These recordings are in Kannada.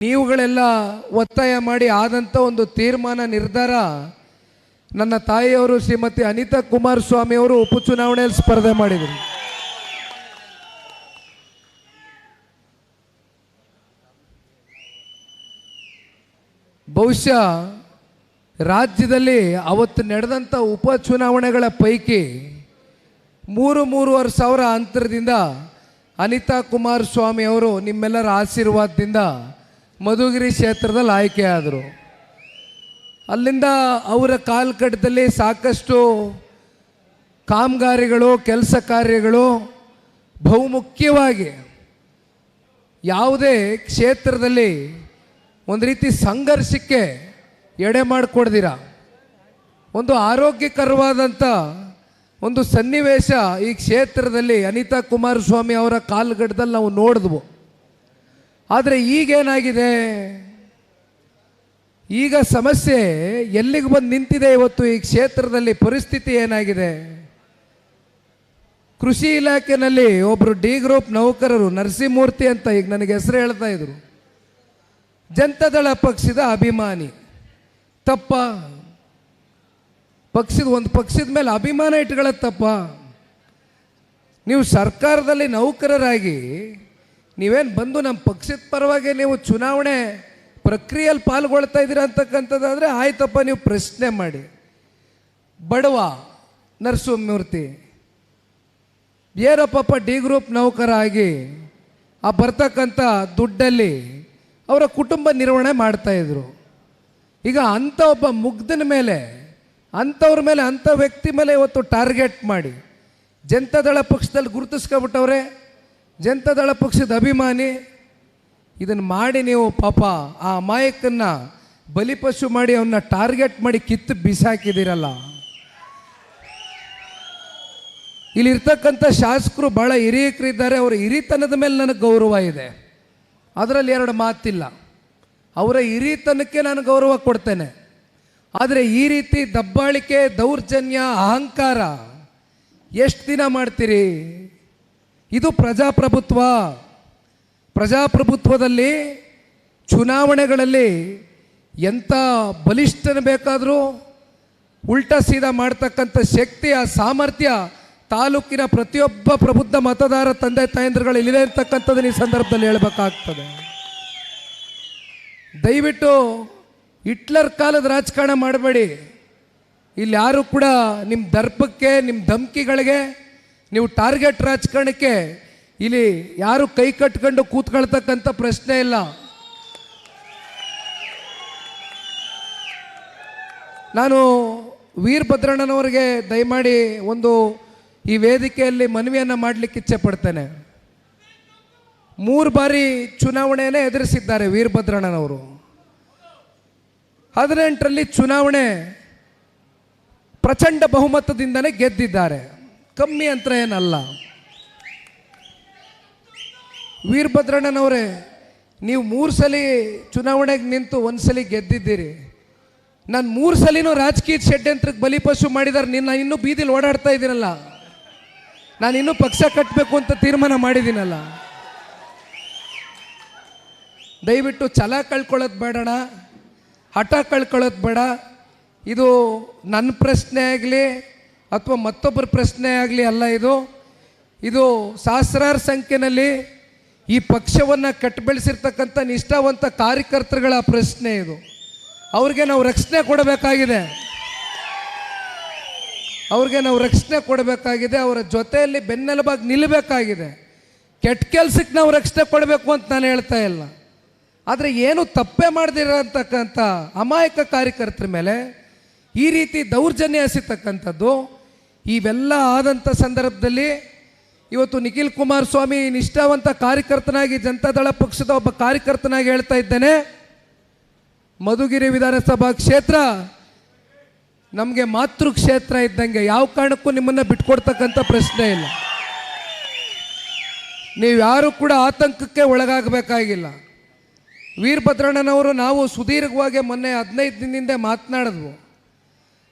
ನೀವುಗಳೆಲ್ಲ ಒತ್ತಾಯ ಮಾಡಿ ಆದಂಥ ಒಂದು ತೀರ್ಮಾನ ನಿರ್ಧಾರ ನನ್ನ ತಾಯಿಯವರು ಶ್ರೀಮತಿ ಅನಿತಾ ಕುಮಾರಸ್ವಾಮಿ ಅವರು ಉಪಚುನಾವಣೆಯಲ್ಲಿ ಸ್ಪರ್ಧೆ ಮಾಡಿದರು. ಬಹುಶಃ ರಾಜ್ಯದಲ್ಲಿ ಅವತ್ತು ನಡೆದಂಥ ಉಪಚುನಾವಣೆಗಳ ಪೈಕಿ 3-3.5 ಸಾವಿರ ಅಂತರದಿಂದ ಅನಿತಾ ಕುಮಾರಸ್ವಾಮಿ ಅವರು ನಿಮ್ಮೆಲ್ಲರ ಆಶೀರ್ವಾದದಿಂದ ಮಧುಗಿರಿ ಕ್ಷೇತ್ರದಲ್ಲಿ ಆಯ್ಕೆಯಾದರು. ಅಲ್ಲಿಂದ ಅವರ ಕಾಲ್ಕಡದಲ್ಲಿ ಸಾಕಷ್ಟು ಕಾಮಗಾರಿಗಳು, ಕೆಲಸ ಕಾರ್ಯಗಳು, ಬಹುಮುಖ್ಯವಾಗಿ ಯಾವುದೇ ಕ್ಷೇತ್ರದಲ್ಲಿ ಒಂದು ರೀತಿ ಸಂಘರ್ಷಕ್ಕೆ ಎಡೆ ಮಾಡಿಕೊಡ್ದಿರ ಒಂದು ಆರೋಗ್ಯಕರವಾದಂಥ ಒಂದು ಸನ್ನಿವೇಶ ಈ ಕ್ಷೇತ್ರದಲ್ಲಿ ಅನಿತಾ ಕುಮಾರಸ್ವಾಮಿ ಅವರ ಕಾಲ್ಗಡದಲ್ಲಿ ನಾವು ನೋಡಿದ್ವು. ಆದರೆ ಈಗೇನಾಗಿದೆ, ಈಗ ಸಮಸ್ಯೆ ಎಲ್ಲಿಗೆ ಬಂದು ನಿಂತಿದೆ? ಇವತ್ತು ಈ ಕ್ಷೇತ್ರದಲ್ಲಿ ಪರಿಸ್ಥಿತಿ ಏನಾಗಿದೆ? ಕೃಷಿ ಇಲಾಖೆಯಲ್ಲಿ ಒಬ್ಬರು ಡಿ ಗ್ರೂಪ್ ನೌಕರರು ನರಸಿಂಹಮೂರ್ತಿ ಅಂತ ಈಗ ನನಗೆ ಹೆಸರು ಹೇಳ್ತಾ ಇದ್ರು, ಜನತಾದಳ ಪಕ್ಷದ ಅಭಿಮಾನಿ. ತಪ್ಪ? ಒಂದು ಪಕ್ಷದ ಮೇಲೆ ಅಭಿಮಾನ ಇಟ್ಕೊಳ್ಳೋದು ತಪ್ಪ? ನೀವು ಸರ್ಕಾರದಲ್ಲಿ ನೌಕರರಾಗಿ ನೀವೇನು ಬಂದು ನಮ್ಮ ಪಕ್ಷದ ಪರವಾಗಿ ನೀವು ಚುನಾವಣೆ ಪ್ರಕ್ರಿಯೆಯಲ್ಲಿ ಪಾಲ್ಗೊಳ್ತಾ ಇದ್ದೀರಾ ಅಂತಕ್ಕಂಥದ್ದಾದರೆ ಆಯ್ತಪ್ಪ, ನೀವು ಪ್ರಶ್ನೆ ಮಾಡಿ. ಬಡವ ನರಸಿಂಹಮೂರ್ತಿ ಏನಪ್ಪ ಡಿ ಗ್ರೂಪ್ ನೌಕರ ಆಗಿ ಆ ಬರ್ತಕ್ಕಂಥ ದುಡ್ಡಲ್ಲಿ ಅವರ ಕುಟುಂಬ ನಿರ್ವಹಣೆ ಮಾಡ್ತಾಯಿದ್ರು. ಈಗ ಅಂಥ ಒಬ್ಬ ಮುಗ್ಧನ ಮೇಲೆ, ಅಂಥವ್ರ ಮೇಲೆ, ಅಂಥ ವ್ಯಕ್ತಿ ಮೇಲೆ ಇವತ್ತು ಟಾರ್ಗೆಟ್ ಮಾಡಿ ಜನತಾದಳ ಪಕ್ಷದಲ್ಲಿ ಗುರುತಿಸ್ಕೊಬಿಟ್ಟವ್ರೆ, ಜನತಾದಳ ಪಕ್ಷದ ಅಭಿಮಾನಿ. ಇದನ್ನು ಮಾಡಿ ನೀವು ಪಾಪ ಆ ಅಮಾಯಕನ್ನ ಬಲಿಪಶು ಮಾಡಿ ಅವನ್ನ ಟಾರ್ಗೆಟ್ ಮಾಡಿ ಕಿತ್ತು ಬಿಸಾಕಿದ್ದೀರಲ್ಲ. ಇಲ್ಲಿರ್ತಕ್ಕಂಥ ಶಾಸಕರು ಭಾಳ ಹಿರಿಯಕರಿದ್ದಾರೆ, ಅವರ ಹಿರಿತನದ ಮೇಲೆ ನನಗೆ ಗೌರವ ಇದೆ, ಅದರಲ್ಲಿ ಎರಡು ಮಾತಿಲ್ಲ. ಅವರ ಹಿರಿತನಕ್ಕೆ ನಾನು ಗೌರವ ಕೊಡ್ತೇನೆ. ಆದರೆ ಈ ರೀತಿ ದಬ್ಬಾಳಿಕೆ, ದೌರ್ಜನ್ಯ, ಅಹಂಕಾರ ಎಷ್ಟು ದಿನ ಮಾಡ್ತೀರಿ? ಇದು ಪ್ರಜಾಪ್ರಭುತ್ವ. ಪ್ರಜಾಪ್ರಭುತ್ವದಲ್ಲಿ ಚುನಾವಣೆಗಳಲ್ಲಿ ಎಂಥ ಬಲಿಷ್ಠನ ಬೇಕಾದರೂ ಉಲ್ಟಾ ಸೀದಾ ಮಾಡ್ತಕ್ಕಂಥ ಶಕ್ತಿ, ಆ ಸಾಮರ್ಥ್ಯ ತಾಲೂಕಿನ ಪ್ರತಿಯೊಬ್ಬ ಪ್ರಬುದ್ಧ ಮತದಾರ ತಂದೆ ತಾಯಂದ್ರುಗಳು ಇಲ್ಲಿದೆ ಅಂತಕ್ಕಂಥದ್ದನ್ನು ಈ ಸಂದರ್ಭದಲ್ಲಿ ಹೇಳಬೇಕಾಗ್ತದೆ. ದಯವಿಟ್ಟು ಹಿಟ್ಲರ್ ಕಾಲದ ರಾಜಕಾರಣ ಮಾಡಬೇಡಿ. ಇಲ್ಲಿ ಯಾರು ಕೂಡ ನಿಮ್ಮ ದರ್ಪಕ್ಕೆ, ನಿಮ್ಮ ಧಮಕಿಗಳಿಗೆ, ನೀವು ಟಾರ್ಗೆಟ್ ರಾಜಕಾರಣಕ್ಕೆ ಇಲ್ಲಿ ಯಾರು ಕೈ ಕಟ್ಕೊಂಡು ಕೂತ್ಕೊಳ್ತಕ್ಕಂಥ ಪ್ರಶ್ನೆ ಇಲ್ಲ. ನಾನು ವೀರಭದ್ರಣ್ಣನವರಿಗೆ ದಯಮಾಡಿ ಒಂದು ಈ ವೇದಿಕೆಯಲ್ಲಿ ಮನವಿಯನ್ನು ಮಾಡಲಿಕ್ಕೆ ಇಚ್ಛೆ ಪಡ್ತೇನೆ. 3 ಬಾರಿ ಚುನಾವಣೆಯನ್ನೇ ಎದುರಿಸಿದ್ದಾರೆ ವೀರಭದ್ರಣ್ಣನವರು. 18ರಲ್ಲಿ ಚುನಾವಣೆ ಪ್ರಚಂಡ ಬಹುಮತದಿಂದನೇ ಗೆದ್ದಿದ್ದಾರೆ, ಕಮ್ಮಿ ಅಂತ ಏನಲ್ಲ. ವೀರಭದ್ರಣ್ಣನವರೇ, ನೀವು 3 ಸಲ ಚುನಾವಣೆಗೆ ನಿಂತು 1 ಸಲ ಗೆದ್ದಿದ್ದೀರಿ. ನಾನು 3 ಸಲಿನೂ ರಾಜಕೀಯ ಷಡ್ಯಂತ್ರಕ್ಕೆ ಬಲಿಪಶು ಮಾಡಿದ್ದಾರೆ. ನಾನು ಇನ್ನೂ ಬೀದಿಲಿ ಓಡಾಡ್ತಾ ಇದ್ದೀನಲ್ಲ, ನಾನು ಇನ್ನೂ ಪಕ್ಷ ಕಟ್ಟಬೇಕು ಅಂತ ತೀರ್ಮಾನ ಮಾಡಿದ್ದೀನಲ್ಲ. ದಯವಿಟ್ಟು ಛಲ ಕಳ್ಕೊಳ್ಳೋದು ಬೇಡಣ, ಹಠ ಕಳ್ಕೊಳ್ಳೋದು ಬೇಡ. ಇದು ನನ್ನ ಪ್ರಶ್ನೆ ಆಗಲಿ ಅಥವಾ ಮತ್ತೊಬ್ಬರ ಪ್ರಶ್ನೆ ಆಗಲಿ ಅಲ್ಲ. ಇದು ಸಹಸ್ರಾರು ಸಂಖ್ಯೆಯಲ್ಲಿ ಈ ಪಕ್ಷವನ್ನು ಕಟ್ಟಿ ಬೆಳೆಸಿರ್ತಕ್ಕಂಥ ನಿಷ್ಠಾವಂತ ಕಾರ್ಯಕರ್ತರುಗಳ ಪ್ರಶ್ನೆ ಇದು. ಅವ್ರಿಗೆ ನಾವು ರಕ್ಷಣೆ ಕೊಡಬೇಕಾಗಿದೆ, ಅವರ ಜೊತೆಯಲ್ಲಿ ಬೆನ್ನೆಲುಬಾಗಿ ನಿಲ್ಲಬೇಕಾಗಿದೆ. ಕೆಟ್ಟ ಕೆಲಸಕ್ಕೆ ನಾವು ರಕ್ಷಣೆ ಕೊಡಬೇಕು ಅಂತ ನಾನು ಹೇಳ್ತಾ ಇಲ್ಲ. ಆದರೆ ಏನು ತಪ್ಪೇ ಮಾಡದಿರತಕ್ಕಂಥ ಅಮಾಯಕ ಕಾರ್ಯಕರ್ತರ ಮೇಲೆ ಈ ರೀತಿ ದೌರ್ಜನ್ಯ ಎಸೆತಕ್ಕಂಥದ್ದು ಇವೆಲ್ಲ ಆದಂಥ ಸಂದರ್ಭದಲ್ಲಿ ಇವತ್ತು ನಿಖಿಲ್ ಕುಮಾರಸ್ವಾಮಿ ನಿಷ್ಠಾವಂತ ಕಾರ್ಯಕರ್ತನಾಗಿ, ಜನತಾದಳ ಪಕ್ಷದ ಒಬ್ಬ ಕಾರ್ಯಕರ್ತನಾಗಿ ಹೇಳ್ತಾ ಇದ್ದೇನೆ, ಮಧುಗಿರಿ ವಿಧಾನಸಭಾ ಕ್ಷೇತ್ರ ನಮಗೆ ಮಾತೃ ಕ್ಷೇತ್ರ ಇದ್ದಂಗೆ. ಯಾವ ಕಾರಣಕ್ಕೂ ನಿಮ್ಮನ್ನು ಬಿಟ್ಕೊಡ್ತಕ್ಕಂಥ ಪ್ರಶ್ನೆ ಇಲ್ಲ. ನೀವು ಯಾರು ಕೂಡ ಆತಂಕಕ್ಕೆ ಒಳಗಾಗಬೇಕಾಗಿಲ್ಲ. ವೀರಭದ್ರಣ್ಣನವರು ನಾವು ಸುದೀರ್ಘವಾಗಿ ಮೊನ್ನೆ 15 ದಿನದಿಂದ ಮಾತನಾಡಿದ್ವು.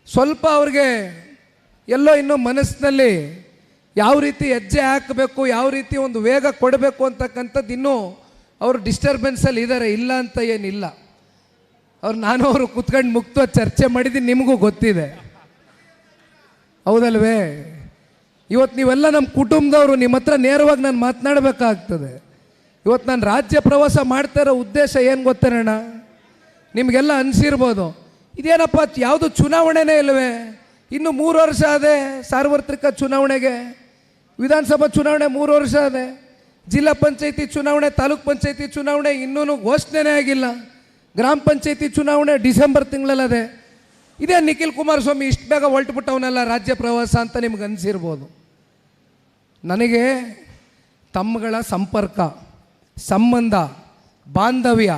ಸ್ವಲ್ಪ ಅವ್ರಿಗೆ ಎಲ್ಲೋ ಇನ್ನೂ ಮನಸ್ಸಿನಲ್ಲಿ ಯಾವ ರೀತಿ ಹೆಜ್ಜೆ ಹಾಕಬೇಕು, ಯಾವ ರೀತಿ ಒಂದು ವೇಗ ಕೊಡಬೇಕು ಅಂತಕ್ಕಂಥದ್ದು ಇನ್ನೂ ಅವರು ಡಿಸ್ಟರ್ಬೆನ್ಸಲ್ಲಿ ಇದ್ದಾರೆ, ಇಲ್ಲ ಅಂತ ಏನಿಲ್ಲ. ನಾನು ಅವರು ಕುತ್ಕೊಂಡು ಮುಕ್ತವಾಗಿ ಚರ್ಚೆ ಮಾಡಿದ್ದೀನಿ, ನಿಮಗೂ ಗೊತ್ತಿದೆ, ಹೌದಲ್ವೇ? ಇವತ್ತು ನೀವೆಲ್ಲ ನಮ್ಮ ಕುಟುಂಬದವರು, ನಿಮ್ಮ ಹತ್ರ ನೇರವಾಗಿ ನಾನು ಮಾತನಾಡಬೇಕಾಗ್ತದೆ. ಇವತ್ತು ನಾನು ರಾಜ್ಯ ಪ್ರವಾಸ ಮಾಡ್ತಾ ಇರೋ ಉದ್ದೇಶ ಏನು ಗೊತ್ತೇನಣ್ಣ? ನಿಮಗೆಲ್ಲ ಅನಿಸಿರ್ಬೋದು, ಇದೇನಪ್ಪ ಯಾವುದು ಚುನಾವಣೆನೇ ಇಲ್ಲವೇ, ಇನ್ನು 3 ವರ್ಷ ಅದೇ ಸಾರ್ವತ್ರಿಕ ಚುನಾವಣೆಗೆ, ವಿಧಾನಸಭಾ ಚುನಾವಣೆ 3 ವರ್ಷ ಅದೇ, ಜಿಲ್ಲಾ ಪಂಚಾಯತಿ ಚುನಾವಣೆ, ತಾಲೂಕ್ ಪಂಚಾಯತಿ ಚುನಾವಣೆ ಇನ್ನೂ ಘೋಷಣೆನೇ ಆಗಿಲ್ಲ, ಗ್ರಾಮ ಪಂಚಾಯತಿ ಚುನಾವಣೆ ಡಿಸೆಂಬರ್ ತಿಂಗಳಲ್ಲದೆ. ಇದೇ ನಿಖಿಲ್ ಕುಮಾರಸ್ವಾಮಿ ಇಷ್ಟು ಬೇಗ ಹೊರಟುಬಿಟ್ಟವನೆಲ್ಲ ರಾಜ್ಯ ಪ್ರವಾಸ ಅಂತ ನಿಮ್ಗೆ ಅನಿಸಿರ್ಬೋದು. ನನಗೆ ತಮ್ಮಗಳ ಸಂಪರ್ಕ, ಸಂಬಂಧ, ಬಾಂಧವ್ಯ,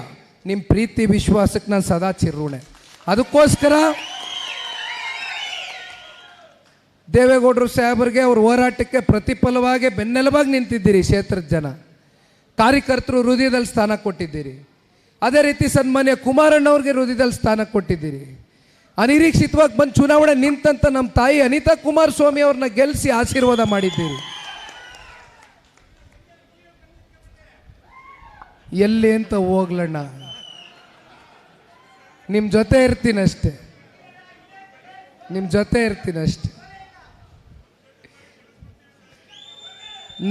ನಿಮ್ಮ ಪ್ರೀತಿ ವಿಶ್ವಾಸಕ್ಕೆ ನಾನು ಸದಾ ಚಿರುಣೆ. ಅದಕ್ಕೋಸ್ಕರ ದೇವೇಗೌಡರು ಸಾಹೇಬರಿಗೆ ಅವ್ರ ಹೋರಾಟಕ್ಕೆ ಪ್ರತಿಫಲವಾಗಿ ಬೆನ್ನೆಲುಬಾಗಿ ನಿಂತಿದ್ದೀರಿ. ಕ್ಷೇತ್ರದ ಜನ ಕಾರ್ಯಕರ್ತರು ಹೃದಯದಲ್ಲಿ ಸ್ಥಾನ ಕೊಟ್ಟಿದ್ದೀರಿ. ಅದೇ ರೀತಿ ಸನ್ಮಾನ್ಯ ಕುಮಾರಣ್ಣವ್ರಿಗೆ ಹೃದಯದಲ್ಲಿ ಸ್ಥಾನ ಕೊಟ್ಟಿದ್ದೀರಿ. ಅನಿರೀಕ್ಷಿತವಾಗಿ ಬಂದು ಚುನಾವಣೆ ನಿಂತಂತ ನಮ್ಮ ತಾಯಿ ಅನಿತಾ ಕುಮಾರಸ್ವಾಮಿ ಅವ್ರನ್ನ ಗೆಲ್ಲಿಸಿ ಆಶೀರ್ವಾದ ಮಾಡಿದ್ದೀರಿ. ಎಲ್ಲಿ ಅಂತ ಹೋಗ್ಲಣ್ಣ, ನಿಮ್ಮ ಜೊತೆ ಇರ್ತೀನಷ್ಟೆ, ನಿಮ್ಮ ಜೊತೆ ಇರ್ತೀನಷ್ಟೆ.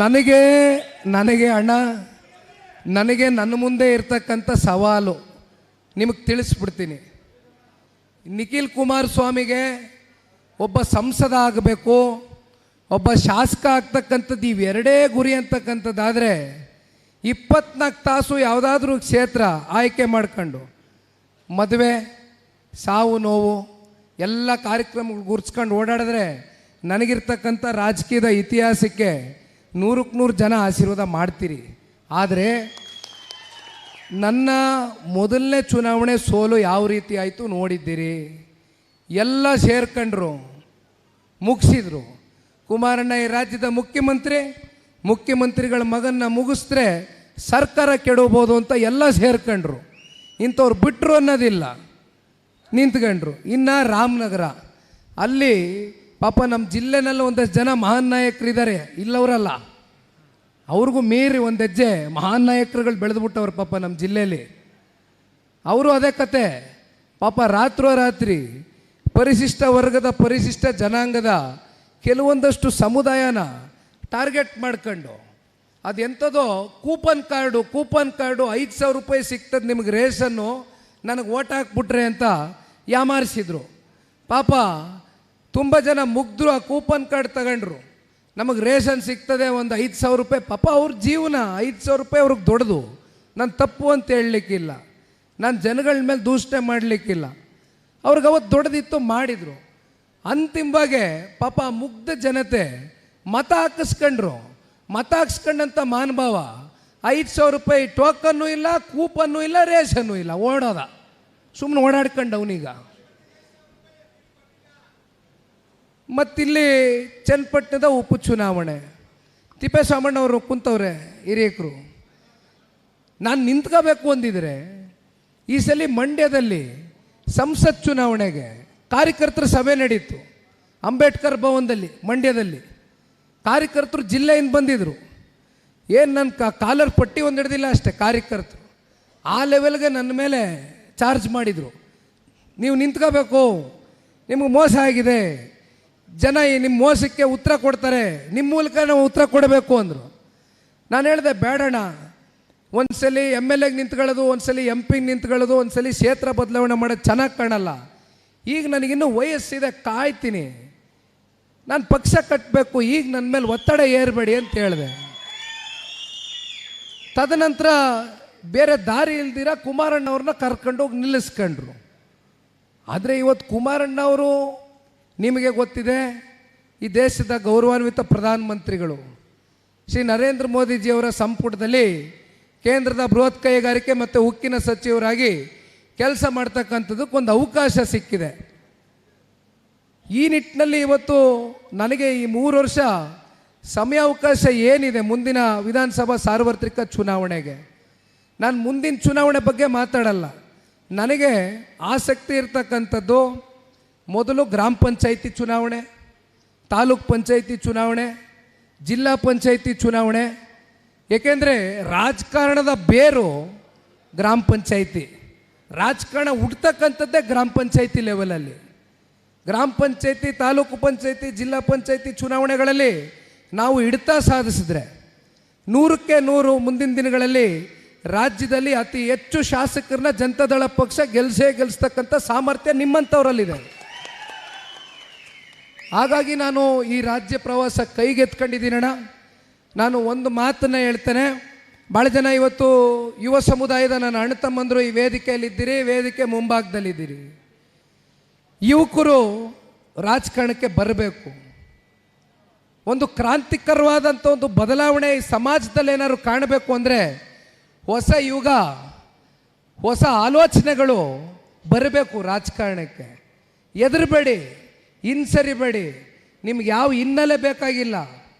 ನನಗೆ ಅಣ್ಣ, ನನಗೆ ನನ್ನ ಮುಂದೆ ಇರ್ತಕ್ಕಂಥ ಸವಾಲು ನಿಮಗೆ ತಿಳಿಸ್ಬಿಡ್ತೀನಿ. ನಿಖಿಲ್ ಕುಮಾರಸ್ವಾಮಿಗೆ ಒಬ್ಬ ಸಂಸದ ಆಗಬೇಕು, ಒಬ್ಬ ಶಾಸಕ ಆಗ್ತಕ್ಕಂಥದ್ದು ಇವೆರಡೇ ಗುರಿ ಅಂತಕ್ಕಂಥದ್ದಾದರೆ 24 ತಾಸು ಯಾವುದಾದ್ರೂ ಕ್ಷೇತ್ರ ಆಯ್ಕೆ ಮಾಡ್ಕೊಂಡು ಮದುವೆ, ಸಾವು ನೋವು ಎಲ್ಲ ಕಾರ್ಯಕ್ರಮಗಳು ಗುರ್ಸ್ಕೊಂಡು ಓಡಾಡಿದ್ರೆ ನನಗಿರ್ತಕ್ಕಂಥ ರಾಜಕೀಯದ ಇತಿಹಾಸಕ್ಕೆ 100ಕ್ಕೆ 100 ಜನ ಆಶೀರ್ವಾದ ಮಾಡ್ತೀರಿ. ಆದರೆ ನನ್ನ ಮೊದಲನೇ ಚುನಾವಣೆ ಸೋಲು ಯಾವ ರೀತಿ ಆಯಿತು ನೋಡಿದ್ದೀರಿ. ಎಲ್ಲ ಸೇರ್ಕೊಂಡ್ರು, ಮುಗಿಸಿದ್ರು. ಕುಮಾರಣ್ಣ ಈ ರಾಜ್ಯದ ಮುಖ್ಯಮಂತ್ರಿಗಳ ಮಗನ್ನ ಮುಗಿಸಿದ್ರೆ ಸರ್ಕಾರ ಕೆಡಬೋದು ಅಂತ ಎಲ್ಲ ಸೇರ್ಕೊಂಡ್ರು. ಇಂಥವ್ರು ಬಿಟ್ಟರು ಅನ್ನೋದಿಲ್ಲ, ನಿಂತ್ಕೊಂಡ್ರು. ಇನ್ನು ರಾಮನಗರ ಅಲ್ಲಿ ಪಾಪ ನಮ್ಮ ಜಿಲ್ಲೆನಲ್ಲಿ ಒಂದಷ್ಟು ಜನ ಮಹಾನ್ ನಾಯಕರಿದ್ದಾರೆ, ಇಲ್ಲವರಲ್ಲ, ಅವ್ರಿಗೂ ಮೀರಿ ಒಂದು ಹೆಜ್ಜೆ ಮಹಾನ್ ನಾಯಕರುಗಳು ಬೆಳೆದ್ಬಿಟ್ಟವ್ರು ಪಾಪ ನಮ್ಮ ಜಿಲ್ಲೆಯಲ್ಲಿ. ಅವರು ಅದೇ ಕತೆ ಪಾಪ, ರಾತ್ರೋರಾತ್ರಿ ಪರಿಶಿಷ್ಟ ವರ್ಗದ, ಪರಿಶಿಷ್ಟ ಜನಾಂಗದ ಕೆಲವೊಂದಷ್ಟು ಸಮುದಾಯನ ಟಾರ್ಗೆಟ್ ಮಾಡ್ಕೊಂಡು ಅದೆಂಥದೋ ಕೂಪನ್ ಕಾರ್ಡು 5,000 ರೂಪಾಯಿ ಸಿಗ್ತದೆ ನಿಮಗೆ ರೇಷನ್ನು, ನನಗೆ ಓಟ್ ಹಾಕ್ಬಿಟ್ರೆ ಅಂತ ಯಾಮಾರಿಸಿದ್ರು. ಪಾಪ ತುಂಬ ಜನ ಮುಗ್ಧರು ಆ ಕೂಪನ್ ಕಾರ್ಡ್ ತಗೊಂಡ್ರು, ನಮಗೆ ರೇಷನ್ ಸಿಗ್ತದೆ ಒಂದು 5,000 ರೂಪಾಯಿ. ಪಾಪ ಅವ್ರ ಜೀವನ 5,000 ರೂಪಾಯಿ ಅವ್ರಿಗೆ ದೊಡ್ಡದು. ನಾನು ತಪ್ಪು ಅಂತ ಹೇಳಲಿಕ್ಕಿಲ್ಲ, ನಾನು ಜನಗಳ ಮೇಲೆ ದೂಷಣೆ ಮಾಡಲಿಕ್ಕಿಲ್ಲ. ಅವ್ರಿಗೆ ಅವತ್ತು ದೊಡ್ಡದಿತ್ತು, ಮಾಡಿದರು. ಅಂತಿಮವಾಗಿ ಪಾಪ ಮುಗ್ಧ ಜನತೆ ಮತ ಹಾಕಿಸ್ಕೊಂಡಂಥ ಮಹಾನುಭಾವ 5,000 ರೂಪಾಯಿ ಟೋಕನ್ನು ಇಲ್ಲ, ಕೂಪನ್ನು ಇಲ್ಲ, ರೇಷನ್ನು ಇಲ್ಲ, ಓಡೋದ ಸುಮ್ಮನೆ ಓಡಾಡ್ಕೊಂಡು ಅವನೀಗ. ಮತ್ತಿಲ್ಲಿ ಚನ್ನಪಟ್ಟಣದ ಉಪಚುನಾವಣೆ, ತಿಪ್ಪೇಸ್ವಾಮಣ್ಣವರು ಕುಂತವ್ರೆ ಹಿರಿಯಕರು. ನಾನು ನಿಂತ್ಕೋಬೇಕು ಅಂದಿದ್ರೆ ಈ ಸಲ ಮಂಡ್ಯದಲ್ಲಿ ಸಂಸತ್ ಚುನಾವಣೆಗೆ ಕಾರ್ಯಕರ್ತರ ಸಭೆ ನಡೀತು ಅಂಬೇಡ್ಕರ್ ಭವನದಲ್ಲಿ. ಮಂಡ್ಯದಲ್ಲಿ ಕಾರ್ಯಕರ್ತರು ಜಿಲ್ಲೆಯಿಂದ ಬಂದಿದ್ದರು. ಏನು ನನ್ನ ಕಾಲರ್ ಪಟ್ಟಿ ಒಂದು ಹಿಡ್ದಿಲ್ಲ ಅಷ್ಟೇ, ಕಾರ್ಯಕರ್ತರು ಆ ಲೆವೆಲ್ಗೆ ನನ್ನ ಮೇಲೆ ಚಾರ್ಜ್ ಮಾಡಿದರು. ನೀವು ನಿಂತ್ಕೋಬೇಕು, ನಿಮಗೆ ಮೋಸ ಆಗಿದೆ, ಜನ ನಿಮ್ಮ ಮೋಸಕ್ಕೆ ಉತ್ತರ ಕೊಡ್ತಾರೆ, ನಿಮ್ಮ ಮೂಲಕ ನಾವು ಉತ್ತರ ಕೊಡಬೇಕು ಅಂದರು. ನಾನು ಹೇಳಿದೆ ಬೇಡಣ್ಣ, ಒಂದ್ಸಲಿ MLAಗೆ ನಿಂತ್ಕೊಳ್ಳೋದು, ಒಂದ್ಸಲಿ MP ನಿಂತ್ಕೊಳ್ಳೋದು, ಒಂದ್ಸಲಿ ಕ್ಷೇತ್ರ ಬದಲಾವಣೆ ಮಾಡೋದು ಚೆನ್ನಾಗಿ ಕಾಣಲ್ಲ. ಈಗ ನನಗಿನ್ನೂ ವಯಸ್ಸಿದೆ, ಕಾಯ್ತೀನಿ, ನಾನು ಪಕ್ಷ ಕಟ್ಟಬೇಕು, ಈಗ ನನ್ನ ಮೇಲೆ ಒತ್ತಡ ಏರಬೇಡಿ ಅಂತ ಹೇಳಿದೆ. ತದನಂತರ ಬೇರೆ ದಾರಿ ಇಲ್ದಿರ ಕುಮಾರಣ್ಣವ್ರನ್ನ ಕರ್ಕೊಂಡೋಗಿ ನಿಲ್ಲಿಸ್ಕೊಂಡ್ರು. ಆದರೆ ಇವತ್ತು ಕುಮಾರಣ್ಣವರು ನಿಮಗೆ ಗೊತ್ತಿದೆ, ಈ ದೇಶದ ಗೌರವಾನ್ವಿತ ಪ್ರಧಾನಮಂತ್ರಿಗಳು ಶ್ರೀ ನರೇಂದ್ರ ಮೋದಿಜಿಯವರ ಸಂಪುಟದಲ್ಲಿ ಕೇಂದ್ರದ ಬೃಹತ್ ಕೈಗಾರಿಕೆ ಮತ್ತು ಉಕ್ಕಿನ ಸಚಿವರಾಗಿ ಕೆಲಸ ಮಾಡ್ತಕ್ಕಂಥದ್ದಕ್ಕೊಂದು ಅವಕಾಶ ಸಿಕ್ಕಿದೆ. ಈ ನಿಟ್ಟಿನಲ್ಲಿ ಇವತ್ತು ನನಗೆ ಈ 3 ವರ್ಷ ಸಮಯಾವಕಾಶ ಏನಿದೆ ಮುಂದಿನ ವಿಧಾನಸಭಾ ಸಾರ್ವತ್ರಿಕ ಚುನಾವಣೆಗೆ, ನಾನು ಮುಂದಿನ ಚುನಾವಣೆ ಬಗ್ಗೆ ಮಾತಾಡಲ್ಲ. ನನಗೆ ಆಸಕ್ತಿ ಇರ್ತಕ್ಕಂಥದ್ದು ಮೊದಲು ಗ್ರಾಮ ಪಂಚಾಯಿತಿ ಚುನಾವಣೆ, ತಾಲೂಕ್ ಪಂಚಾಯಿತಿ ಚುನಾವಣೆ, ಜಿಲ್ಲಾ ಪಂಚಾಯಿತಿ ಚುನಾವಣೆ, ಏಕೆಂದರೆ ರಾಜಕಾರಣದ ಬೇರು ಗ್ರಾಮ ಪಂಚಾಯಿತಿ. ರಾಜಕಾರಣ ಹುಡ್ತಕ್ಕಂಥದ್ದೇ ಗ್ರಾಮ ಪಂಚಾಯಿತಿ ಲೆವೆಲಲ್ಲಿ. ಗ್ರಾಮ ಪಂಚಾಯಿತಿ, ತಾಲೂಕು ಪಂಚಾಯಿತಿ, ಜಿಲ್ಲಾ ಪಂಚಾಯಿತಿ ಚುನಾವಣೆಗಳಲ್ಲಿ ನಾವು ಹಿಡಿತ ಸಾಧಿಸಿದ್ರೆ 100ಕ್ಕೆ 100 ಮುಂದಿನ ದಿನಗಳಲ್ಲಿ ರಾಜ್ಯದಲ್ಲಿ ಅತಿ ಹೆಚ್ಚು ಶಾಸಕರನ್ನ ಜನತಾದಳ ಪಕ್ಷ ಗೆಲ್ಲಿಸ್ತಕ್ಕಂಥ ಸಾಮರ್ಥ್ಯ ನಿಮ್ಮಂಥವರಲ್ಲಿದೆ. ಹಾಗಾಗಿ ನಾನು ಈ ರಾಜ್ಯ ಪ್ರವಾಸ ಕೈಗೆತ್ಕೊಂಡಿದ್ದೀನಣ್ಣ. ನಾನು ಒಂದು ಮಾತನ್ನು ಹೇಳ್ತೇನೆ. ಭಾಳ ಜನ ಇವತ್ತು ಯುವ ಸಮುದಾಯದ ನನ್ನ ಅಣ್ಣ ತಮ್ಮಂದರು ಈ ವೇದಿಕೆಯಲ್ಲಿದ್ದೀರಿ, ವೇದಿಕೆ ಮುಂಭಾಗದಲ್ಲಿದ್ದೀರಿ. ಯುವಕರು ರಾಜಕಾರಣಕ್ಕೆ ಬರಬೇಕು. ಒಂದು ಕ್ರಾಂತಿಕರವಾದಂಥ ಒಂದು ಬದಲಾವಣೆ ಈ ಸಮಾಜದಲ್ಲಿ ಏನಾದ್ರು ಕಾಣಬೇಕು ಅಂದರೆ ಹೊಸ ಯುಗ, ಹೊಸ ಆಲೋಚನೆಗಳು ಬರಬೇಕು ರಾಜಕಾರಣಕ್ಕೆ. ಹೆದರಬೇಡಿ, ಹಿಂಸರಿಬೇಡಿ. ನಿಮ್ಗೆ ಯಾವ ಹಿನ್ನೆಲೆ ಬೇಕಾಗಿಲ್ಲ.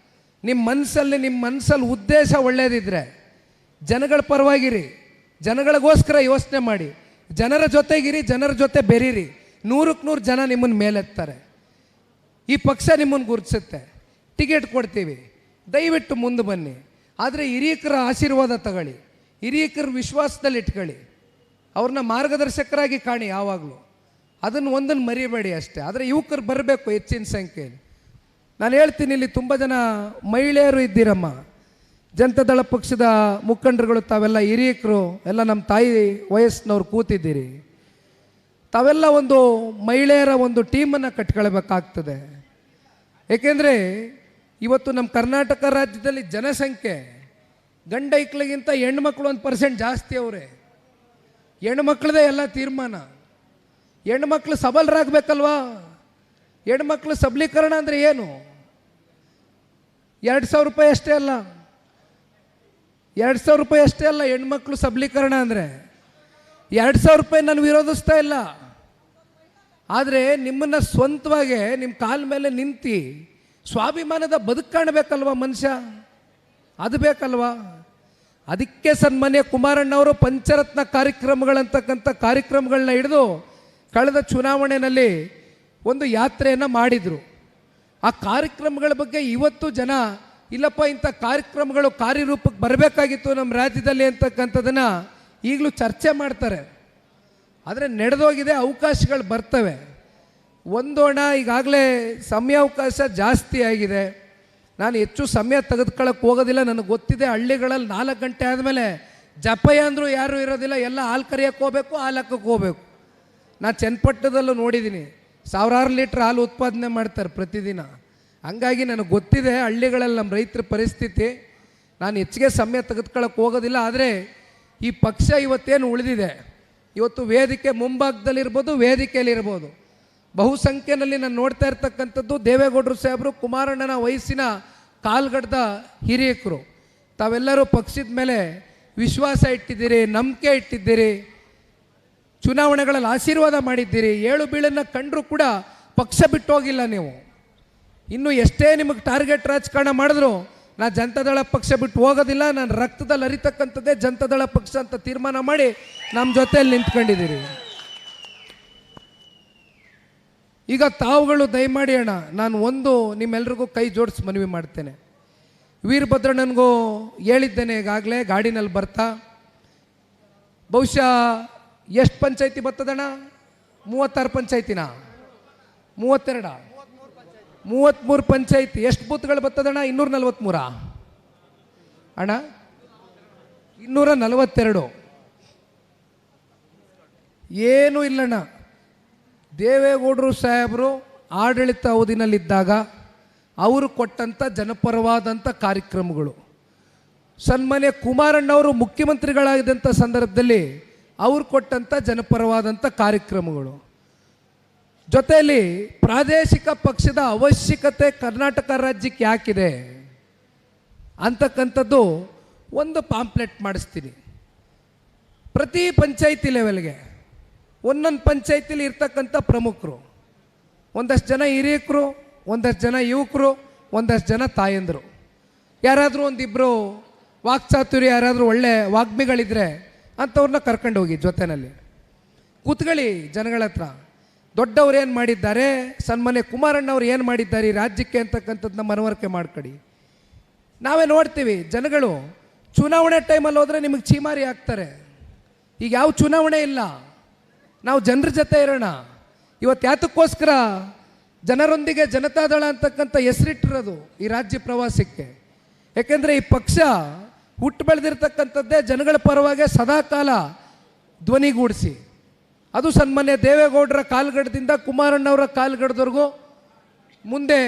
ನಿಮ್ಮ ಮನಸ್ಸಲ್ಲಿ ಉದ್ದೇಶ ಒಳ್ಳೆಯದಿದ್ದರೆ ಜನಗಳ ಪರವಾಗಿರಿ, ಜನಗಳಿಗೋಸ್ಕರ ಯೋಚನೆ ಮಾಡಿ, ಜನರ ಜೊತೆಗಿರಿ, ಜನರ ಜೊತೆ ಬೆರೀರಿ. 100ಕ್ಕೆ 100 ಜನ ನಿಮ್ಮನ್ನು ಮೇಲೆತ್ತಾರೆ. ಈ ಪಕ್ಷ ನಿಮ್ಮನ್ನು ಗುರುತಿಸುತ್ತೆ. ಟಿಕೆಟ್ ಕೊಡ್ತೀವಿ, ದಯವಿಟ್ಟು ಮುಂದೆ ಬನ್ನಿ. ಆದರೆ ಹಿರಿಯಕರ ಆಶೀರ್ವಾದ ತಗೊಳ್ಳಿ, ಹಿರಿಯಕರ ವಿಶ್ವಾಸದಲ್ಲಿ ಇಟ್ಕೊಳ್ಳಿ, ಅವ್ರನ್ನ ಮಾರ್ಗದರ್ಶಕರಾಗಿ ಕಾಣಿ ಯಾವಾಗಲೂ. ಅದನ್ನು ಒಂದನ್ನು ಮರಿಬೇಡಿ ಅಷ್ಟೇ. ಆದರೆ ಯುವಕರು ಬರಬೇಕು ಹೆಚ್ಚಿನ ಸಂಖ್ಯೆಯಲ್ಲಿ. ನಾನು ಹೇಳ್ತೀನಿ, ಇಲ್ಲಿ ತುಂಬ ಜನ ಮಹಿಳೆಯರು ಇದ್ದೀರಮ್ಮ. ಜನತಾದಳ ಪಕ್ಷದ ಮುಖಂಡರುಗಳು ತಾವೆಲ್ಲ ಹಿರಿಯಕರು, ಎಲ್ಲ ನಮ್ಮ ತಾಯಿ ವಯಸ್ಸಿನವ್ರು ಕೂತಿದ್ದೀರಿ. ತಾವೆಲ್ಲ ಒಂದು ಮಹಿಳೆಯರ ಒಂದು ಟೀಮನ್ನು ಕಟ್ಕೊಳ್ಬೇಕಾಗ್ತದೆ. ಏಕೆಂದರೆ ಇವತ್ತು ನಮ್ಮ ಕರ್ನಾಟಕ ರಾಜ್ಯದಲ್ಲಿ ಜನಸಂಖ್ಯೆ ಗಂಡ ಐಕ್ಳಿಗಿಂತ ಹೆಣ್ಮಕ್ಳು 1% ಜಾಸ್ತಿ ಅವರೇ. ಹೆಣ್ಮಕ್ಳದೇ ಎಲ್ಲ ತೀರ್ಮಾನ. ಹೆಣ್ಮಕ್ಳು ಸಬಲರಾಗಬೇಕಲ್ವಾ? ಹೆಣ್ಮಕ್ಳು ಸಬಲೀಕರಣ ಅಂದರೆ ಏನು? 2,000 ರೂಪಾಯಿ ಅಷ್ಟೇ ಅಲ್ಲ, 2,000 ರೂಪಾಯಿ ಅಷ್ಟೇ ಅಲ್ಲ ಹೆಣ್ಮಕ್ಳು ಸಬಲೀಕರಣ ಅಂದರೆ. 2,000 ರೂಪಾಯಿ ನಾನು ವಿರೋಧಿಸ್ತಾ ಇಲ್ಲ. ಆದರೆ ನಿಮ್ಮನ್ನು ಸ್ವಂತವಾಗಿ ನಿಮ್ಮ ಕಾಲ ಮೇಲೆ ನಿಂತು ಸ್ವಾಭಿಮಾನದ ಬದುಕು ಕಾಣಬೇಕಲ್ವ ಮನುಷ್ಯ, ಅದು ಬೇಕಲ್ವಾ? ಅದಕ್ಕೆ ಸನ್ಮಾನ್ಯ ಕುಮಾರಣ್ಣವರು ಪಂಚರತ್ನ ಕಾರ್ಯಕ್ರಮಗಳಂತಕ್ಕಂಥ ಕಾರ್ಯಕ್ರಮಗಳನ್ನ ಹಿಡಿದು ಕಳೆದ ಚುನಾವಣೆಯಲ್ಲಿ ಒಂದು ಯಾತ್ರೆಯನ್ನು ಮಾಡಿದರು. ಆ ಕಾರ್ಯಕ್ರಮಗಳ ಬಗ್ಗೆ ಇವತ್ತು ಜನ ಇಲ್ಲಪ್ಪ ಇಂಥ ಕಾರ್ಯಕ್ರಮಗಳು ಕಾರ್ಯರೂಪಕ್ಕೆ ಬರಬೇಕಾಗಿತ್ತು ನಮ್ಮ ರಾಜ್ಯದಲ್ಲಿ ಅಂತಕ್ಕಂಥದ್ದನ್ನು ಈಗಲೂ ಚರ್ಚೆ ಮಾಡ್ತಾರೆ. ಆದರೆ ನಡೆದೋಗಿದೆ, ಅವಕಾಶಗಳು ಬರ್ತವೆ. ಒಂದೋಣ ಈಗಾಗಲೇ ಸಮಯಾವಕಾಶ ಜಾಸ್ತಿ ಆಗಿದೆ. ನಾನು ಹೆಚ್ಚು ಸಮಯ ತೆಗೆದುಕೊಳ್ಳೋಕ್ಕೆ ಹೋಗೋದಿಲ್ಲ. ನನಗೆ ಗೊತ್ತಿದೆ, ಹಳ್ಳಿಗಳಲ್ಲಿ 4 ಗಂಟೆ ಆದಮೇಲೆ ಜಪಯ್ಯ ಅಂದರೂ ಯಾರೂ ಇರೋದಿಲ್ಲ, ಎಲ್ಲ ಹಾಲು ಕರಿಯೋಕ್ಕೆ ಹೋಗಬೇಕು, ಹಾಲು ಹಾಕೋಕ್ಕೆ ಹೋಗಬೇಕು. ನಾನು ಚನ್ನಪಟ್ಟಣದಲ್ಲೂ ನೋಡಿದ್ದೀನಿ, ಸಾವಿರಾರು ಲೀಟ್ರ್ ಹಾಲು ಉತ್ಪಾದನೆ ಮಾಡ್ತಾರೆ ಪ್ರತಿದಿನ. ಹಂಗಾಗಿ ನನಗೆ ಗೊತ್ತಿದೆ ಹಳ್ಳಿಗಳಲ್ಲಿ ನಮ್ಮ ರೈತರ ಪರಿಸ್ಥಿತಿ. ನಾನು ಹೆಚ್ಚಿಗೆ ಸಮಯ ತೆಗೆದುಕೊಳ್ಳೋಕ್ಕೆ ಹೋಗೋದಿಲ್ಲ. ಆದರೆ ಈ ಪಕ್ಷ ಇವತ್ತೇನು ಉಳಿದಿದೆ, ಇವತ್ತು ವೇದಿಕೆ ಮುಂಭಾಗದಲ್ಲಿರ್ಬೋದು, ವೇದಿಕೆಯಲ್ಲಿರ್ಬೋದು, ಬಹುಸಂಖ್ಯೆಯಲ್ಲಿ ನಾನು ನೋಡ್ತಾ ಇರ್ತಕ್ಕಂಥದ್ದು ದೇವೇಗೌಡರು ಸಾಹೇಬರು, ಕುಮಾರಣ್ಣನ ವಯಸ್ಸಿನ ಕಾಲ್ಗಡ್ದ ಹಿರಿಯಕರು. ತಾವೆಲ್ಲರೂ ಪಕ್ಷದ ಮೇಲೆ ವಿಶ್ವಾಸ ಇಟ್ಟಿದ್ದೀರಿ, ನಂಬಿಕೆ ಇಟ್ಟಿದ್ದೀರಿ, ಚುನಾವಣೆಗಳಲ್ಲಿ ಆಶೀರ್ವಾದ ಮಾಡಿದ್ದೀರಿ. ಏಳು ಬೀಳನ್ನು ಕಂಡರೂ ಕೂಡ ಪಕ್ಷ ಬಿಟ್ಟು ಹೋಗಿಲ್ಲ ನೀವು. ಇನ್ನು ಎಷ್ಟೇ ನಿಮಗೆ ಟಾರ್ಗೆಟ್ ರಾಜಕಾರಣ ಮಾಡಿದ್ರು ನಾನು ಜನತಾದಳ ಪಕ್ಷ ಬಿಟ್ಟು ಹೋಗೋದಿಲ್ಲ. ನಾನು ರಕ್ತದಲ್ಲಿ ಅರಿತಕ್ಕಂಥದ್ದೇ ಜನತಾದಳ ಪಕ್ಷ ಅಂತ ತೀರ್ಮಾನ ಮಾಡಿ ನಮ್ಮ ಜೊತೆಯಲ್ಲಿ ನಿಂತ್ಕೊಂಡಿದ್ದೀರಿ. ಈಗ ತಾವುಗಳು ದಯಮಾಡಿ ಅಣ್ಣ, ನಾನು ಒಂದು ನಿಮ್ಮೆಲ್ರಿಗೂ ಕೈ ಜೋಡಿಸಿ ಮನವಿ ಮಾಡ್ತೇನೆ. ವೀರಭದ್ರಣ್ಣನಿಗೂ ಹೇಳಿದ್ದೇನೆ ಈಗಾಗಲೇ ಗಾಡಿನಲ್ಲಿ ಬರ್ತಾ. ಬಹುಶಃ ಎಷ್ಟು ಪಂಚಾಯತಿ ಬರ್ತದಣ್ಣ? 36 ಪಂಚಾಯತಿನ? 32? 33 ಪಂಚಾಯತಿ. ಎಷ್ಟು ಬೂತ್ಗಳು ಬರ್ತದಣ್ಣ? 243 ಅಣ್ಣ? 242. ಏನೂ ಇಲ್ಲಣ್ಣ. ದೇವೇಗೌಡರು ಸಾಹೇಬರು ಆಡಳಿತ ಅವಧಿನಲ್ಲಿದ್ದಾಗ ಅವರು ಕೊಟ್ಟಂಥ ಜನಪರವಾದಂಥ ಕಾರ್ಯಕ್ರಮಗಳು, ಸನ್ಮಾನ್ಯ ಕುಮಾರಣ್ಣವರು ಮುಖ್ಯಮಂತ್ರಿಗಳಾಗಿದ್ದಂಥ ಸಂದರ್ಭದಲ್ಲಿ ಅವರು ಕೊಟ್ಟಂಥ ಜನಪರವಾದಂಥ ಕಾರ್ಯಕ್ರಮಗಳು, ಜೊತೆಯಲ್ಲಿ ಪ್ರಾದೇಶಿಕ ಪಕ್ಷದ ಅವಶ್ಯಕತೆ ಕರ್ನಾಟಕ ರಾಜ್ಯಕ್ಕೆ ಯಾಕಿದೆ ಅಂತಕ್ಕಂಥದ್ದು ಒಂದು ಪಾಂಪ್ಲೆಟ್ ಮಾಡಿಸ್ತೀನಿ. ಪ್ರತಿ ಪಂಚಾಯಿತಿ ಲೆವೆಲ್ಗೆ ಒಂದೊಂದು ಪಂಚಾಯಿತಿಲಿ ಇರ್ತಕ್ಕಂಥ ಪ್ರಮುಖರು, ಒಂದಷ್ಟು ಜನ ಹಿರಿಯಕರು, ಒಂದಷ್ಟು ಜನ ಯುವಕರು, ಒಂದಷ್ಟು ಜನ ತಾಯಂದರು, ಯಾರಾದರೂ ಒಂದಿಬ್ಬರು ವಾಕ್ಚಾತುರ್ಯ ಯಾರಾದರೂ ಒಳ್ಳೆ ವಾಗ್ಮಿಗಳಿದ್ರೆ ಅಂಥವ್ರನ್ನ ಕರ್ಕೊಂಡು ಹೋಗಿ ಜೊತೆಯಲ್ಲಿ ಕೂತ್ಕೊಳ್ಳಿ ಜನಗಳ ಹತ್ರ. ದೊಡ್ಡವ್ರು ಏನು ಮಾಡಿದ್ದಾರೆ, ಸನ್ಮಾನ್ಯ ಕುಮಾರಣ್ಣವ್ರು ಏನು ಮಾಡಿದ್ದಾರೆ ಈ ರಾಜ್ಯಕ್ಕೆ ಅಂತಕ್ಕಂಥದ್ದನ್ನ ಮನವರಿಕೆ ಮಾಡ್ಕೊಳ್ಳಿ. ನಾವೇ ನೋಡ್ತೀವಿ ಜನಗಳು ಚುನಾವಣೆ ಟೈಮಲ್ಲಿ ಹೋದರೆ ನಿಮಗೆ ಚೀಮಾರಿ ಆಗ್ತಾರೆ. ಈಗ ಯಾವ ಚುನಾವಣೆ ಇಲ್ಲ, ನಾವು ಜನರ ಜೊತೆ ಇರೋಣ. ಇವತ್ತು ಯಾತಕ್ಕೋಸ್ಕರ ಜನರೊಂದಿಗೆ ಜನತಾದಳ ಅಂತಕ್ಕಂಥ ಹೆಸರಿಟ್ಟಿರೋದು ಈ ರಾಜ್ಯ ಪ್ರವಾಸಕ್ಕೆ? ಯಾಕೆಂದರೆ ಈ ಪಕ್ಷ ಹುಟ್ಟು ಬೆಳೆದಿರ್ತಕ್ಕಂಥದ್ದೇ ಜನಗಳ ಪರವಾಗಿ ಸದಾಕಾಲ ಧ್ವನಿಗೂಡಿಸಿ, ಅದು ಸನ್ಮಾನ್ಯ ದೇವೇಗೌಡರ ಕಾಲ್ಗಡದಿಂದ ಕುಮಾರಣ್ಣವರ ಕಾಲ್ಗಡದವರೆಗೂ, ಮುಂದೆ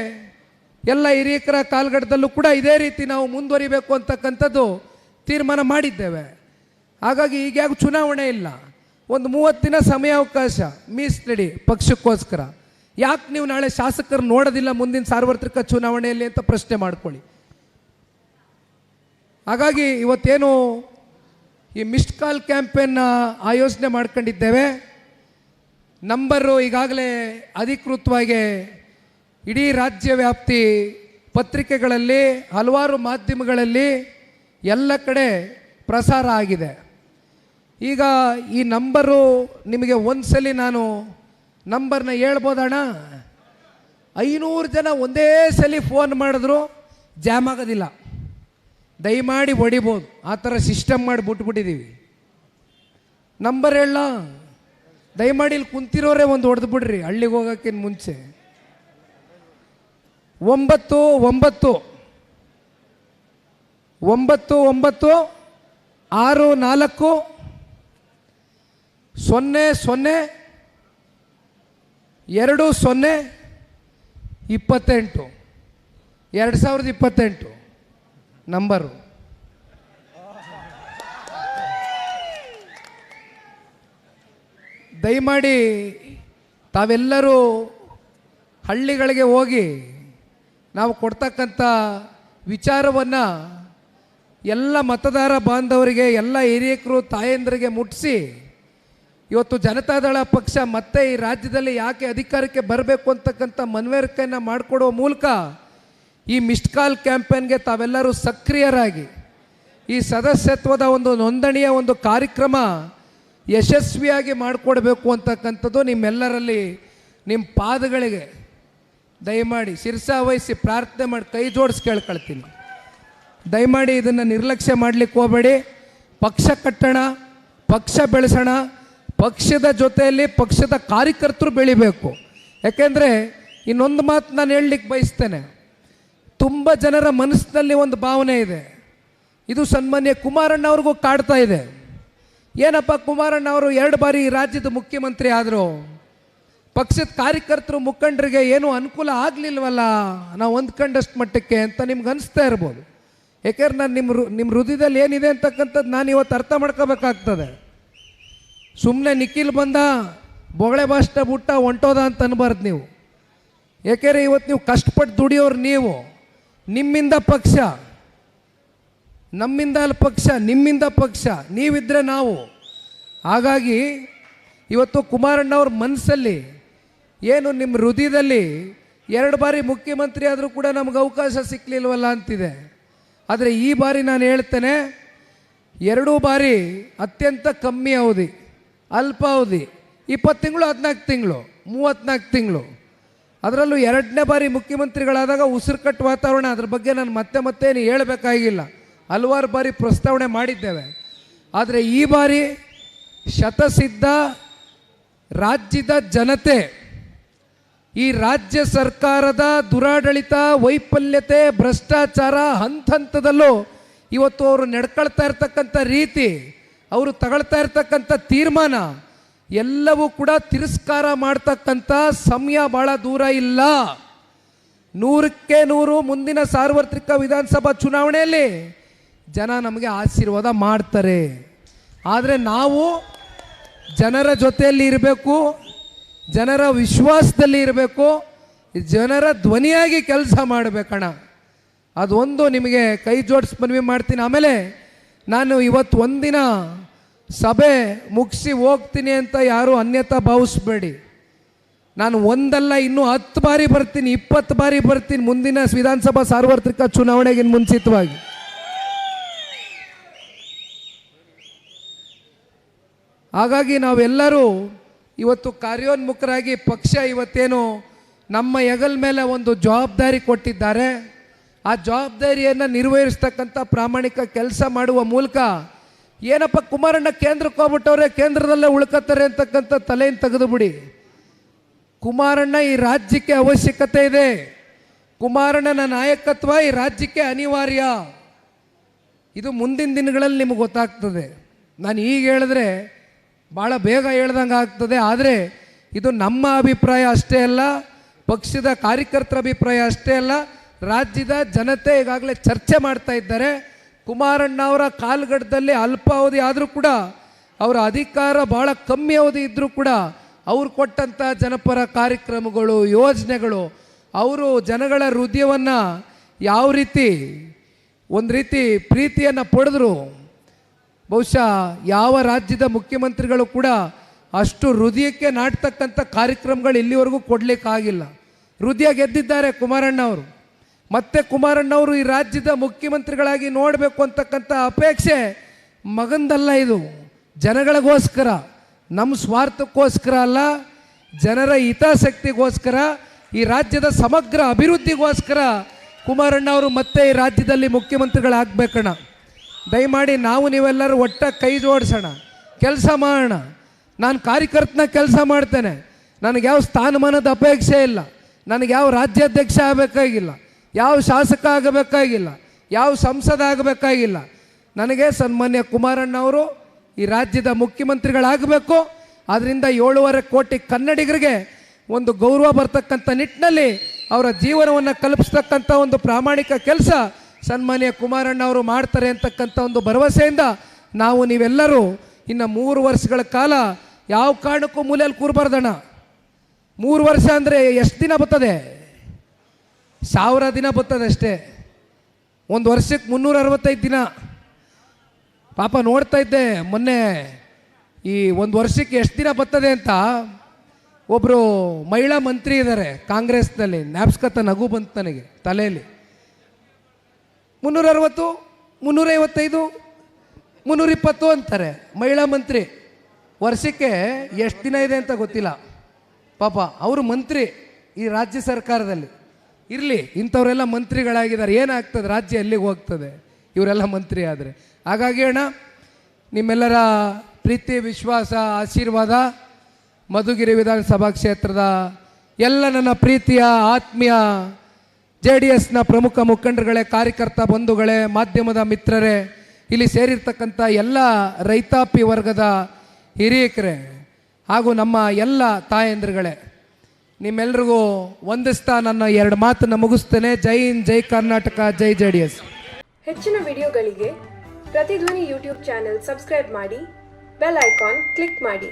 ಎಲ್ಲ ಹಿರಿಯಕರ ಕಾಲ್ಗಡದಲ್ಲೂ ಕೂಡ ಇದೇ ರೀತಿ ನಾವು ಮುಂದುವರಿಬೇಕು ಅಂತಕ್ಕಂಥದ್ದು ತೀರ್ಮಾನ ಮಾಡಿದ್ದೇವೆ. ಹಾಗಾಗಿ ಈಗ ಯಾವ ಚುನಾವಣೆ ಇಲ್ಲ, ಒಂದು 30 ದಿನ ಸಮಯಾವಕಾಶ ಮೀಸಲಿಡಿ ಪಕ್ಷಕ್ಕೋಸ್ಕರ. ಯಾಕೆ ನೀವು ನಾಳೆ ಶಾಸಕರು ನೋಡೋದಿಲ್ಲ ಮುಂದಿನ ಸಾರ್ವತ್ರಿಕ ಚುನಾವಣೆಯಲ್ಲಿ ಅಂತ ಪ್ರಶ್ನೆ ಮಾಡ್ಕೊಳ್ಳಿ. ಹಾಗಾಗಿ ಇವತ್ತೇನು ಈ ಮಿಸ್ಡ್ ಕಾಲ್ ಕ್ಯಾಂಪೇನ್ನ ಆಯೋಜನೆ ಮಾಡ್ಕೊಂಡಿದ್ದೇವೆ. ನಂಬರು ಈಗಾಗಲೇ ಅಧಿಕೃತವಾಗಿ ಇಡೀ ರಾಜ್ಯ ವ್ಯಾಪ್ತಿ ಪತ್ರಿಕೆಗಳಲ್ಲಿ, ಹಲವಾರು ಮಾಧ್ಯಮಗಳಲ್ಲಿ ಎಲ್ಲ ಕಡೆ ಪ್ರಸಾರ ಆಗಿದೆ. ಈಗ ಈ ನಂಬರು ನಿಮಗೆ ಒಂದ್ಸಲಿ ನಾನು ನಂಬರ್ನ ಹೇಳ್ಬೋದಣ್ಣ? 500 ಜನ ಒಂದೇ ಸಲ ಫೋನ್ ಮಾಡಿದ್ರು ಜಾಮ್ ಆಗೋದಿಲ್ಲ, ದಯಮಾಡಿ ಹೊಡಿಬೋದು. ಆ ಥರ ಸಿಸ್ಟಮ್ ಮಾಡಿ ಬಿಟ್ಬಿಟ್ಟಿದ್ದೀವಿ. ನಂಬರ್ ಹೇಳ, ದಯಮಾಡಿ ಇಲ್ಲಿ ಕುಂತಿರೋರೇ ಒಂದು ಹೊಡೆದು ಬಿಡ್ರಿ ಹಳ್ಳಿಗೆ ಹೋಗೋಕ್ಕಿಂತ ಮುಂಚೆ. 99 99 64 00 20 28 2028 ನಂಬರು. ದಯಮಾಡಿ ತಾವೆಲ್ಲರೂ ಹಳ್ಳಿಗಳಿಗೆ ಹೋಗಿ ನಾವು ಕೊಡ್ತಕ್ಕಂಥ ವಿಚಾರವನ್ನು ಎಲ್ಲ ಮತದಾರ ಬಾಂಧವರಿಗೆ, ಎಲ್ಲ ಹಿರಿಯಕರು, ತಾಯಂದರಿಗೆ ಮುಟ್ಟಿಸಿ, ಇವತ್ತು ಜನತಾದಳ ಪಕ್ಷ ಮತ್ತೆ ಈ ರಾಜ್ಯದಲ್ಲಿ ಯಾಕೆ ಅಧಿಕಾರಕ್ಕೆ ಬರಬೇಕು ಅಂತಕ್ಕಂಥ ಮನವರಿಕೆಯನ್ನು ಮಾಡಿಕೊಡುವ ಮೂಲಕ ಈ ಮಿಸ್ಡ್ ಕಾಲ್ ಕ್ಯಾಂಪೇನ್ಗೆ ತಾವೆಲ್ಲರೂ ಸಕ್ರಿಯರಾಗಿ ಈ ಸದಸ್ಯತ್ವದ ಒಂದು ನೋಂದಣಿಯ ಒಂದು ಕಾರ್ಯಕ್ರಮ ಯಶಸ್ವಿಯಾಗಿ ಮಾಡಿಕೊಡ್ಬೇಕು ಅಂತಕ್ಕಂಥದ್ದು ನಿಮ್ಮೆಲ್ಲರಲ್ಲಿ ನಿಮ್ಮ ಪಾದಗಳಿಗೆ ದಯಮಾಡಿ ಶಿರಸಾವಹಿಸಿ ಪ್ರಾರ್ಥನೆ ಮಾಡಿ ಕೈ ಜೋಡಿಸಿ ಕೇಳ್ಕೊಳ್ತೀನಿ. ದಯಮಾಡಿ ಇದನ್ನು ನಿರ್ಲಕ್ಷ್ಯ ಮಾಡಲಿಕ್ಕೆ ಹೋಗಬೇಡಿ. ಪಕ್ಷ ಕಟ್ಟೋಣ, ಪಕ್ಷ ಬೆಳೆಸೋಣ, ಪಕ್ಷದ ಜೊತೆಯಲ್ಲಿ ಪಕ್ಷದ ಕಾರ್ಯಕರ್ತರು ಬೆಳಿಬೇಕು. ಯಾಕೆಂದರೆ ಇನ್ನೊಂದು ಮಾತು ನಾನು ಹೇಳಲಿಕ್ಕೆ ಬಯಸ್ತೇನೆ. ತುಂಬ ಜನರ ಮನಸ್ಸಿನಲ್ಲಿ ಒಂದು ಭಾವನೆ ಇದೆ, ಇದು ಸನ್ಮಾನ್ಯ ಕುಮಾರಣ್ಣ ಅವ್ರಿಗೂ ಕಾಡ್ತಾ ಇದೆ. ಏನಪ್ಪ ಕುಮಾರಣ್ಣ ಅವರು 2 ಬಾರಿ ಈ ರಾಜ್ಯದ ಮುಖ್ಯಮಂತ್ರಿ ಆದರು, ಪಕ್ಷದ ಕಾರ್ಯಕರ್ತರು ಮುಖಂಡರಿಗೆ ಏನೂ ಅನುಕೂಲ ಆಗಲಿಲ್ವಲ್ಲ ನಾವು ಹೊಂದ್ಕೊಂಡಷ್ಟು ಮಟ್ಟಕ್ಕೆ ಅಂತ ನಿಮ್ಗೆ ಅನಿಸ್ತಾ ಇರ್ಬೋದು. ಯಾಕೆಂದ್ರೆ ನಾನು ನಿಮ್ಮ ಹೃದಯದಲ್ಲಿ ಏನಿದೆ ಅಂತಕ್ಕಂಥದ್ದು ನಾನು ಇವತ್ತು ಅರ್ಥ ಮಾಡ್ಕೋಬೇಕಾಗ್ತದೆ. ಸುಮ್ಮನೆ ನಿಖಿಲ್ ಬಂದ ಬೊಗಳೆ ಭಾಷಣ ಬಿಟ್ಟ ಹೊಂಟೋದ ಅಂತ ಅನ್ಬಾರ್ದು ನೀವು. ಯಾಕೆಂದರೆ ಇವತ್ತು ನೀವು ಕಷ್ಟಪಟ್ಟು ದುಡಿಯೋರು ನೀವು. ನಿಮ್ಮಿಂದ ಪಕ್ಷ, ನಮ್ಮಿಂದ ಅಲ್ಲಿ ಪಕ್ಷ, ನಿಮ್ಮಿಂದ ಪಕ್ಷ, ನೀವಿದ್ದರೆ ನಾವು. ಹಾಗಾಗಿ ಇವತ್ತು ಕುಮಾರಣ್ಣವ್ರ ಮನಸ್ಸಲ್ಲಿ ಏನು, ನಿಮ್ಮ ಹೃದಯದಲ್ಲಿ 2 ಬಾರಿ ಮುಖ್ಯಮಂತ್ರಿ ಆದರೂ ಕೂಡ ನಮ್ಗೆ ಅವಕಾಶ ಸಿಕ್ಕಲಿಲ್ವಲ್ಲ ಅಂತಿದೆ. ಆದರೆ ಈ ಬಾರಿ ನಾನು ಹೇಳ್ತೇನೆ, 2 ಬಾರಿ ಅತ್ಯಂತ ಕಮ್ಮಿ ಅವಧಿ, ಅಲ್ಪಾವಧಿ, 20 ತಿಂಗಳು, 14 ತಿಂಗಳು, 34 ತಿಂಗಳು. ಅದರಲ್ಲೂ 2ನೇ ಬಾರಿ ಮುಖ್ಯಮಂತ್ರಿಗಳಾದಾಗ ಉಸಿರುಕಟ್ಟು ವಾತಾವರಣ, ಅದ್ರ ಬಗ್ಗೆ ನಾನು ಮತ್ತೆ ಏನು ಹೇಳಬೇಕಾಗಿಲ್ಲ, ಹಲವಾರು ಬಾರಿ ಪ್ರಸ್ತಾವನೆ ಮಾಡಿದ್ದೇವೆ. ಆದರೆ ಈ ಬಾರಿ ಶತಸಿದ್ಧ ರಾಜ್ಯದ ಜನತೆ ಈ ರಾಜ್ಯ ಸರ್ಕಾರದ ದುರಾಡಳಿತ, ವೈಫಲ್ಯತೆ, ಭ್ರಷ್ಟಾಚಾರ ಹಂತದಲ್ಲೂ ಇವತ್ತು ಅವರು ನಡ್ಕೊಳ್ತಾ ಇರ್ತಕ್ಕಂಥ ರೀತಿ, ಅವರು ತಗೊಳ್ತಾ ಇರ್ತಕ್ಕಂಥ ತೀರ್ಮಾನ ಎಲ್ಲವೂ ಕೂಡ ತಿರಸ್ಕಾರ ಮಾಡ್ತಕ್ಕಂಥ ಸಮಯ ಭಾಳ ದೂರ ಇಲ್ಲ. 100ಕ್ಕೆ 100 ಮುಂದಿನ ಸಾರ್ವತ್ರಿಕ ವಿಧಾನಸಭಾ ಚುನಾವಣೆಯಲ್ಲಿ ಜನ ನಮಗೆ ಆಶೀರ್ವಾದ ಮಾಡ್ತಾರೆ. ಆದರೆ ನಾವು ಜನರ ಜೊತೆಯಲ್ಲಿ ಇರಬೇಕು, ಜನರ ವಿಶ್ವಾಸದಲ್ಲಿ ಇರಬೇಕು, ಜನರ ಧ್ವನಿಯಾಗಿ ಕೆಲಸ ಮಾಡಬೇಕಣ್ಣ. ಅದೊಂದು ನಿಮಗೆ ಕೈ ಜೋಡಿಸಿ ಮನವಿ ಮಾಡ್ತೀನಿ. ಆಮೇಲೆ ನಾನು ಇವತ್ತು ಒಂದಿನ ಸಭೆ ಮುಗಿಸಿ ಹೋಗ್ತೀನಿ ಅಂತ ಯಾರೂ ಅನ್ಯತಾ ಭಾವಿಸ್ಬೇಡಿ. ನಾನು ಒಂದಲ್ಲ ಇನ್ನೂ 10 ಬಾರಿ ಬರ್ತೀನಿ, 20 ಬಾರಿ ಬರ್ತೀನಿ ಮುಂದಿನ ವಿಧಾನಸಭಾ ಸಾರ್ವತ್ರಿಕ ಚುನಾವಣೆಗೆ ಮುಂಚಿತವಾಗಿ. ಹಾಗಾಗಿ ನಾವೆಲ್ಲರೂ ಇವತ್ತು ಕಾರ್ಯೋನ್ಮುಖರಾಗಿ, ಪಕ್ಷ ಇವತ್ತೇನು ನಮ್ಮ ಹೆಗಲ ಮೇಲೆ ಒಂದು ಜವಾಬ್ದಾರಿ ಕೊಟ್ಟಿದ್ದಾರೆ, ಆ ಜವಾಬ್ದಾರಿಯನ್ನು ನಿರ್ವಹಿಸ್ತಕ್ಕಂಥ ಪ್ರಾಮಾಣಿಕ ಕೆಲಸ ಮಾಡುವ ಮೂಲಕ ಏನಪ್ಪ ಕುಮಾರಣ್ಣ ಕೇಂದ್ರಕ್ಕೆ ಹೋಗ್ಬಿಟ್ಟವ್ರೆ, ಕೇಂದ್ರದಲ್ಲೇ ಉಳ್ಕತ್ತಾರೆ ಅಂತಕ್ಕಂಥ ತಲೆಯನ್ನು ತೆಗೆದು ಬಿಡಿ. ಕುಮಾರಣ್ಣ ಈ ರಾಜ್ಯಕ್ಕೆ ಅವಶ್ಯಕತೆ ಇದೆ. ಕುಮಾರಣ್ಣನ ನಾಯಕತ್ವ ಈ ರಾಜ್ಯಕ್ಕೆ ಅನಿವಾರ್ಯ. ಇದು ಮುಂದಿನ ದಿನಗಳಲ್ಲಿ ನಿಮಗೆ ಗೊತ್ತಾಗ್ತದೆ. ನಾನು ಈಗ ಹೇಳಿದ್ರೆ ಭಾಳ ಬೇಗ ಹೇಳ್ದಂಗೆ ಆಗ್ತದೆ. ಆದರೆ ಇದು ನಮ್ಮ ಅಭಿಪ್ರಾಯ ಅಷ್ಟೇ ಅಲ್ಲ, ಪಕ್ಷದ ಕಾರ್ಯಕರ್ತರ ಅಭಿಪ್ರಾಯ ಅಷ್ಟೇ ಅಲ್ಲ, ರಾಜ್ಯದ ಜನತೆ ಈಗಾಗಲೇ ಚರ್ಚೆ ಮಾಡ್ತಾ ಇದ್ದಾರೆ. ಕುಮಾರಣ್ಣ ಅವರ ಕಾಲ್ಗಡದಲ್ಲಿ ಅಲ್ಪಾವಧಿ ಆದರೂ ಕೂಡ, ಅವರ ಅಧಿಕಾರ ಭಾಳ ಕಮ್ಮಿ ಅವಧಿ ಇದ್ದರೂ ಕೂಡ ಅವ್ರು ಕೊಟ್ಟಂಥ ಜನಪರ ಕಾರ್ಯಕ್ರಮಗಳು, ಯೋಜನೆಗಳು, ಅವರು ಜನಗಳ ಹೃದಯವನ್ನು ಯಾವ ರೀತಿ ಒಂದು ರೀತಿ ಪ್ರೀತಿಯನ್ನು ಪಡೆದ್ರು, ಬಹುಶಃ ಯಾವ ರಾಜ್ಯದ ಮುಖ್ಯಮಂತ್ರಿಗಳು ಕೂಡ ಅಷ್ಟು ಹೃದಯಕ್ಕೆ ನಾಟ್ತಕ್ಕಂಥ ಕಾರ್ಯಕ್ರಮಗಳು ಇಲ್ಲಿವರೆಗೂ ಕೊಡಲಿಕ್ಕಾಗಿಲ್ಲ. ಹೃದಯ ಗೆದ್ದಿದ್ದಾರೆ ಕುಮಾರಣ್ಣ ಅವರು. ಮತ್ತೆ ಕುಮಾರಣ್ಣವರು ಈ ರಾಜ್ಯದ ಮುಖ್ಯಮಂತ್ರಿಗಳಾಗಿ ನೋಡಬೇಕು ಅಂತಕ್ಕಂಥ ಅಪೇಕ್ಷೆ ಮಗಂದಲ್ಲ. ಇದು ಜನಗಳಿಗೋಸ್ಕರ, ನಮ್ಮ ಸ್ವಾರ್ಥಕ್ಕೋಸ್ಕರ ಅಲ್ಲ, ಜನರ ಹಿತಾಸಕ್ತಿಗೋಸ್ಕರ, ಈ ರಾಜ್ಯದ ಸಮಗ್ರ ಅಭಿವೃದ್ಧಿಗೋಸ್ಕರ ಕುಮಾರಣ್ಣ ಅವರು ಮತ್ತೆ ಈ ರಾಜ್ಯದಲ್ಲಿ ಮುಖ್ಯಮಂತ್ರಿಗಳಾಗಬೇಕಣ್ಣ. ದಯಮಾಡಿ ನಾವು ನೀವೆಲ್ಲರೂ ಒಟ್ಟಾಗಿ ಕೈ ಜೋಡಿಸೋಣ, ಕೆಲಸ ಮಾಡೋಣ. ನಾನು ಕಾರ್ಯಕರ್ತನ ಕೆಲಸ ಮಾಡ್ತೇನೆ. ನನಗೆ ಯಾವ ಸ್ಥಾನಮಾನದ ಅಪೇಕ್ಷೆ ಇಲ್ಲ. ನನಗೆ ಯಾವ ರಾಜ್ಯಾಧ್ಯಕ್ಷ ಆಗಬೇಕಾಗಿಲ್ಲ, ಯಾವ ಶಾಸಕ ಆಗಬೇಕಾಗಿಲ್ಲ, ಯಾವ ಸಂಸದ ಆಗಬೇಕಾಗಿಲ್ಲ. ನನಗೆ ಸನ್ಮಾನ್ಯ ಕುಮಾರಣ್ಣ ಅವರು ಈ ರಾಜ್ಯದ ಮುಖ್ಯಮಂತ್ರಿಗಳಾಗಬೇಕು. ಅದರಿಂದ 7.5 ಕೋಟಿ ಕನ್ನಡಿಗರಿಗೆ ಒಂದು ಗೌರವ ಬರ್ತಕ್ಕಂಥ ನಿಟ್ಟಿನಲ್ಲಿ ಅವರ ಜೀವನವನ್ನು ಕಲ್ಪಿಸ್ತಕ್ಕಂಥ ಒಂದು ಪ್ರಾಮಾಣಿಕ ಕೆಲಸ ಸನ್ಮಾನ್ಯ ಕುಮಾರಣ್ಣ ಅವರು ಮಾಡ್ತಾರೆ ಅಂತಕ್ಕಂಥ ಒಂದು ಭರವಸೆಯಿಂದ ನಾವು ನೀವೆಲ್ಲರೂ ಇನ್ನು 3 ವರ್ಷಗಳ ಕಾಲ ಯಾವ ಕಾರಣಕ್ಕೂ ಮೂಲೆಯಲ್ಲಿ ಕೂರಬಾರ್ದಣ್ಣ. 3 ವರ್ಷ ಅಂದರೆ ಎಷ್ಟು ದಿನ ಬರ್ತದೆ? 1000 ದಿನ ಬರ್ತದೆ ಅಷ್ಟೇ. ಒಂದು ವರ್ಷಕ್ಕೆ 365 ದಿನ. ಪಾಪ ನೋಡ್ತಾ ಇದ್ದೆ ಮೊನ್ನೆ, ಈ ಒಂದು ವರ್ಷಕ್ಕೆ ಎಷ್ಟು ದಿನ ಬರ್ತದೆ ಅಂತ. ಒಬ್ಬರು ಮಹಿಳಾ ಮಂತ್ರಿ ಇದ್ದಾರೆ ಕಾಂಗ್ರೆಸ್ನಲ್ಲಿ, ಜ್ಞಾಪಿಸ್ಕತ್ತ ನಗು ಬಂತು ನನಗೆ ತಲೆಯಲ್ಲಿ. 360, 355, 320 ಅಂತಾರೆ ಮಹಿಳಾ ಮಂತ್ರಿ. ವರ್ಷಕ್ಕೆ ಎಷ್ಟು ದಿನ ಇದೆ ಅಂತ ಗೊತ್ತಿಲ್ಲ. ಪಾಪ ಅವರು ಮಂತ್ರಿ ಈ ರಾಜ್ಯ ಸರ್ಕಾರದಲ್ಲಿ. ಇರಲಿ, ಇಂಥವರೆಲ್ಲ ಮಂತ್ರಿಗಳಾಗಿದ್ದಾರೆ, ಏನಾಗ್ತದೆ, ರಾಜ್ಯ ಎಲ್ಲಿಗೆ ಹೋಗ್ತದೆ ಇವರೆಲ್ಲ ಮಂತ್ರಿ ಆದರೆ. ಹಾಗಾಗಿ ಅಣ್ಣ, ನಿಮ್ಮೆಲ್ಲರ ಪ್ರೀತಿ, ವಿಶ್ವಾಸ, ಆಶೀರ್ವಾದ ಮಧುಗಿರಿ ವಿಧಾನಸಭಾ ಕ್ಷೇತ್ರದ ಎಲ್ಲ ನನ್ನ ಪ್ರೀತಿಯ ಆತ್ಮೀಯ JDSನ ಪ್ರಮುಖ ಮುಖಂಡರುಗಳೇ, ಕಾರ್ಯಕರ್ತ ಬಂಧುಗಳೇ, ಮಾಧ್ಯಮದ ಮಿತ್ರರೇ, ಇಲ್ಲಿ ಸೇರಿರ್ತಕ್ಕಂಥ ಎಲ್ಲ ರೈತಾಪಿ ವರ್ಗದ ಹಿರಿಯಕರೇ ಹಾಗೂ ನಮ್ಮ ಎಲ್ಲ ತಾಯಂದ್ರುಗಳೇ, ನಿಮ್ಮೆಲ್ರಿಗೂ ವಂದಿಸ್ತಾ ನನ್ನ 2 ಮಾತನ್ನು ಮುಗಿಸ್ತೇನೆ. ಜೈ ಹಿಂದ್, ಜೈ ಕರ್ನಾಟಕ, ಜೈ JDS. ಹೆಚ್ಚಿನ ವಿಡಿಯೋಗಳಿಗೆ ಪ್ರತಿಧ್ವನಿ ಯೂಟ್ಯೂಬ್ ಚಾನೆಲ್ ಸಬ್ಸ್ಕ್ರೈಬ್ ಮಾಡಿ, ಬೆಲ್ ಐಕಾನ್ ಕ್ಲಿಕ್ ಮಾಡಿ.